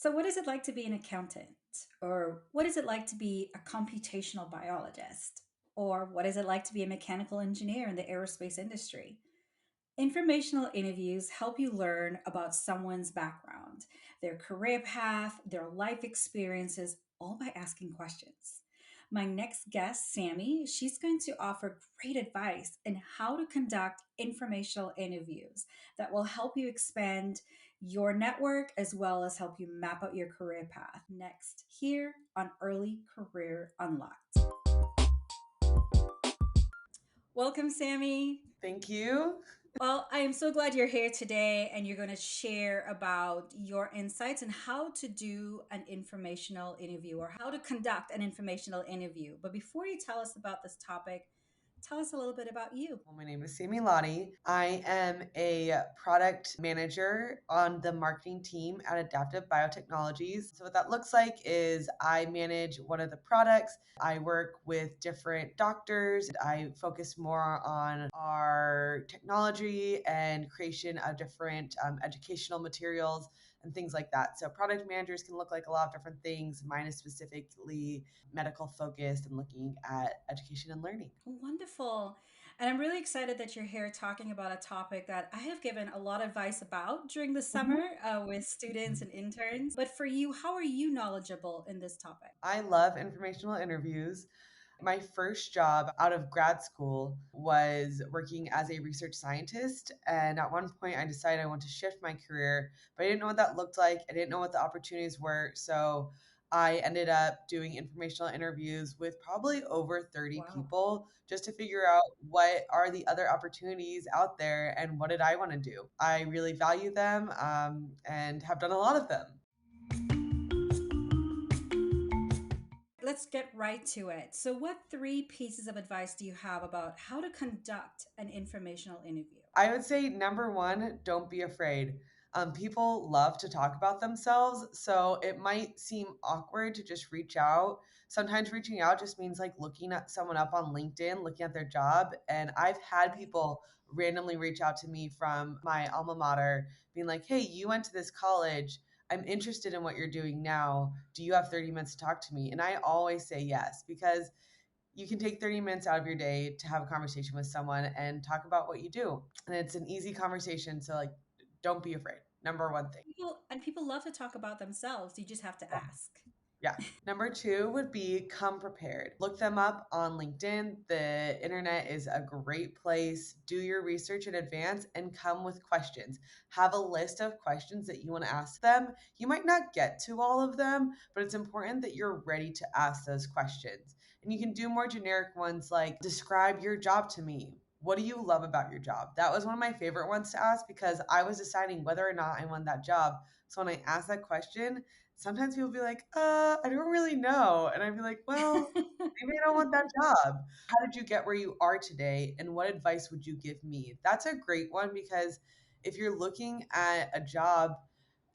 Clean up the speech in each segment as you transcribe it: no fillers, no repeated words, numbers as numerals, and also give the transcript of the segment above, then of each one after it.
So, what is it like to be an accountant? Or what is it like to be a computational biologist? Or what is it like to be a mechanical engineer in the aerospace industry? Informational interviews help you learn about someone's background, their career path, their life experiences, all by asking questions. My next guest, Sammy, she's going to offer great advice on how to conduct informational interviews that will help you expand your network as well as help you map out your career path. Next, here on Early Career Unlocked. Welcome, Sammy. Thank you. Well, I am so glad you're here today and you're going to share about your insights and how to do an informational interview or how to conduct an informational interview. But before you tell us about this topic, tell us a little bit about you. Well, my name is Sammi Lotti. I am a product manager on the marketing team at Adaptive Biotechnologies. So, what that looks like is I manage one of the products. I work with different doctors. I focus more on our technology and creation of different educational materials and things like that. So, product managers can look like a lot of different things. Mine is specifically medical focused and looking at education and learning. Wonderful. And I'm really excited that you're here talking about a topic that I have given a lot of advice about during the summer with students and interns. But for you, how are you knowledgeable in this topic? I love informational interviews. My first job out of grad school was working as a research scientist. And at one point, I decided I want to shift my career, but I didn't know what that looked like. I didn't know what the opportunities were. So I ended up doing informational interviews with probably over 30 Wow. people just to figure out what are the other opportunities out there and what did I want to do. I really value them and have done a lot of them. Let's get right to it. So, what three pieces of advice do you have about how to conduct an informational interview? I would say number one, don't be afraid. People love to talk about themselves, so it might seem awkward to just reach out. Sometimes reaching out just means like looking at someone up on LinkedIn, looking at their job. And I've had Right. people randomly reach out to me from my alma mater, being like, hey, you went to this college. I'm interested in what you're doing now. Do you have 30 minutes to talk to me? And I always say yes, because you can take 30 minutes out of your day to have a conversation with someone and talk about what you do. And it's an easy conversation. So, like, don't be afraid. Number one thing. People love to talk about themselves. You just have to ask. Yeah. Number two would be come prepared. Look them up on LinkedIn. The internet is a great place. Do your research in advance and come with questions. Have a list of questions that you want to ask them. You might not get to all of them, but it's important that you're ready to ask those questions. And you can do more generic ones like describe your job to me. What do you love about your job? That was one of my favorite ones to ask because I was deciding whether or not I wanted that job. So when I asked that question, sometimes people be like, I don't really know. And I'd be like, well, maybe I don't want that job. How did you get where you are today? And what advice would you give me? That's a great one because if you're looking at a job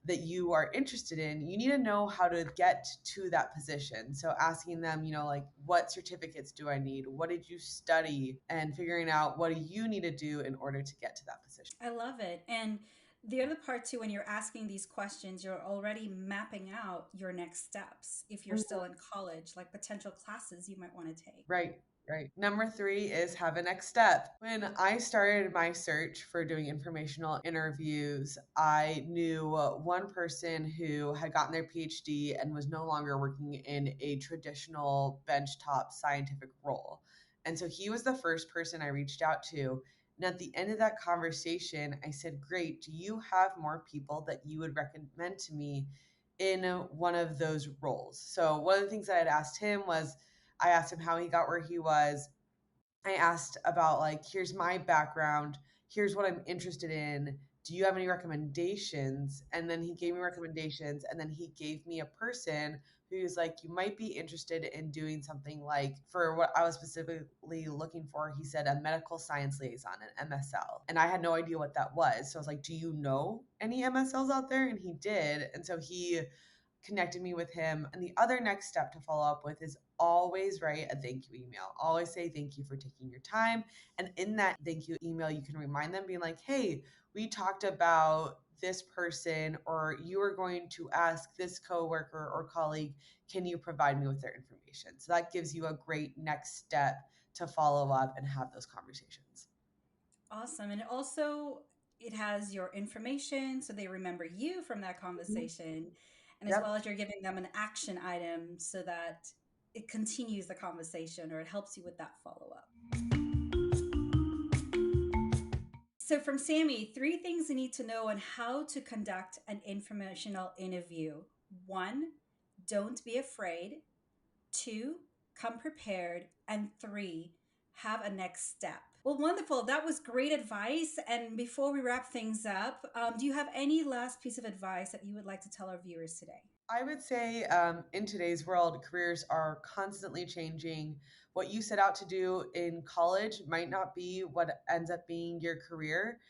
that you are interested in, you need to know how to get to that position. So asking them, like, what certificates do I need? What did you study? And figuring out what do you need to do in order to get to that position. I love it. And the other part too, when you're asking these questions, you're already mapping out your next steps if you're still in college, like potential classes you might want to take. Right, right. Number three is have a next step. When I started my search for doing informational interviews, I knew one person who had gotten their PhD and was no longer working in a traditional benchtop scientific role. And so he was the first person I reached out to. And at the end of that conversation, I said, great, do you have more people that you would recommend to me in one of those roles? So one of the things that I'd asked him was, I asked him how he got where he was. I asked about like, here's my background, here's what I'm interested in. Do you have any recommendations? And then he gave me recommendations, and then he gave me a person who was like, you might be interested in doing something like for what I was specifically looking for. He said a medical science liaison, an MSL. And I had no idea what that was. So I was like, do you know any MSLs out there? And he did. And so he connected me with him. And the other next step to follow up with is always write a thank you email. Always say thank you for taking your time. And in that thank you email, you can remind them, being like, hey, we talked about this person, or you are going to ask this coworker or colleague, can you provide me with their information? So that gives you a great next step to follow up and have those conversations. Awesome. And also, it has your information so they remember you from that Mhm. conversation. And as well Yep. as you're giving them an action item so that it continues the conversation or it helps you with that follow up. So, from Sammy, three things you need to know on how to conduct an informational interview. One, don't be afraid. Two, come prepared. And three, have a next step. Well, wonderful. That was great advice. And before we wrap things up, do you have any last piece of advice that you would like to tell our viewers today? I would say in today's world, careers are constantly changing. What you set out to do in college might not be what ends up being your career.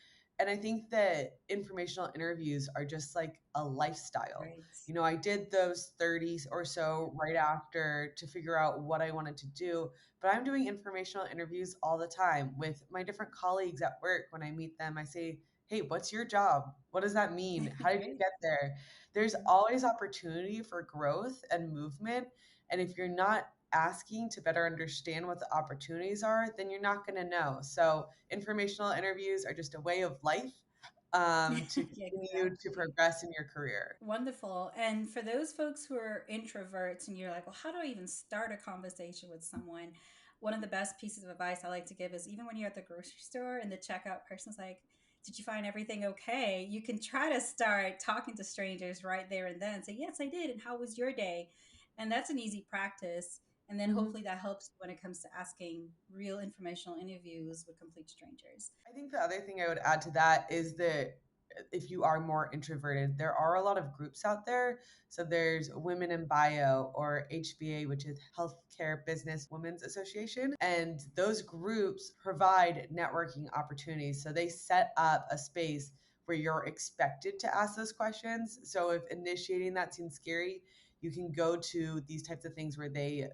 And I think that informational interviews are just like a lifestyle. Right. You know, I did those 30s or so right after to figure out what I wanted to do, but I'm doing informational interviews all the time with my different colleagues at work. When I meet them, I say, hey, what's your job? What does that mean? How did you Great. get there? There's always opportunity for growth and movement. And if you're not asking to better understand what the opportunities are, then you're not going to know. So, informational interviews are just a way of life to Yeah, continue to exactly. progress in your career. Wonderful. And for those folks who are introverts and you're like, well, how do I even start a conversation with someone? One of the best pieces of advice I like to give is even when you're at the grocery store and the checkout person's like, did you find everything okay? You can try to start talking to strangers right there and then say, yes, I did. And how was your day? And that's an easy practice. And then Mhm. hopefully that helps when it comes to asking real informational interviews with complete strangers. I think the other thing I would add to that is that if you are more introverted, there are a lot of groups out there. So there's Women in Bio or HBA, which is Healthcare Business Women's Association. And those groups provide networking opportunities. So they set up a space where you're expected to ask those questions. So if initiating that seems scary, you can go to these types of things where they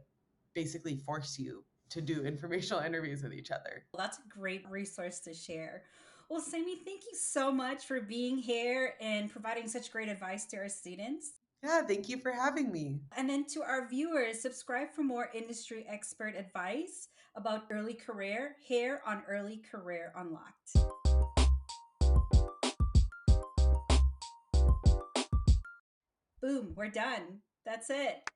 basically force you to do informational interviews with each other. Well, that's a great resource to share. Well, Sammy, thank you so much for being here and providing such great advice to our students. Yeah, thank you for having me. And then to our viewers, subscribe for more industry expert advice about early career here on Early Career Unlocked. Boom, we're done. That's it.